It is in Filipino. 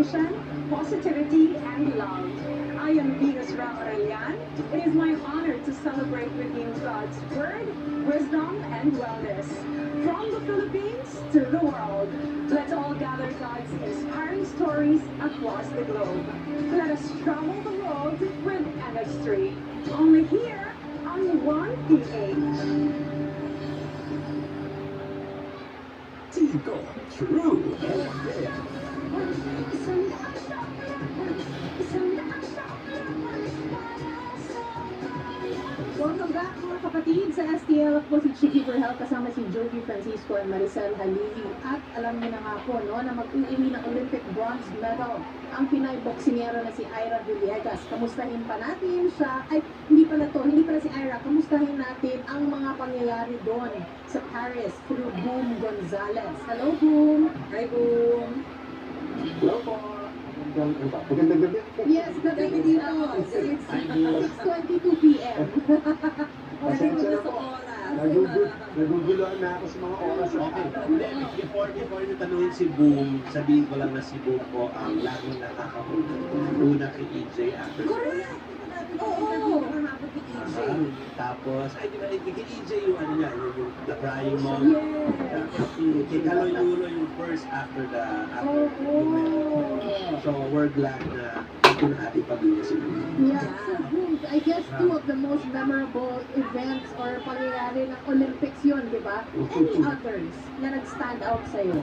inspiration, positivity, and love. I am Venus Ramarelian. It is my honor to celebrate with you God's Word, wisdom, and wellness. From the Philippines to the world, let's all gather God's inspiring stories across the globe. Let us travel the world with NX3. Only here on 1PH. Tigo True FM. Welcome back mga kapatid sa STL. Ako si Chicky Verhel kasama si Jovi Francisco and Maricel Halili. At alam niyo na nga po no, na mag-uwi ng Olympic bronze medal ang Pinay boksingero na si Ira Villegas. Kamustahin pa natin siya. Ay, hindi pala si Ira. Kamustahin natin ang mga pangyayari doon sa Paris through Boom Gonzalez. Hello, Boom! Hi, Boom! Hello po. Magandang gabi. Yes, gabi dito. It's 6:22 p.m. Pasensya na po. Naguguluhan na ako sa mga oras. Okay. Before nyo tanungin si Boom, sabihin ko lang na si Boom po ang laging nakakauna kay EJ after. Oo. Tapos, ay di ba, kay EJ yung ano niya, yung The Crying Mom. Yes. Kay Kaloy Lulo yung first after the So, we're glad na ito na ating pamilya si Boom. Yeah, so Boom, I guess two of the most memorable events or pangyayari ng Olympics yun, di ba? Any others na nag-stand out sa'yo?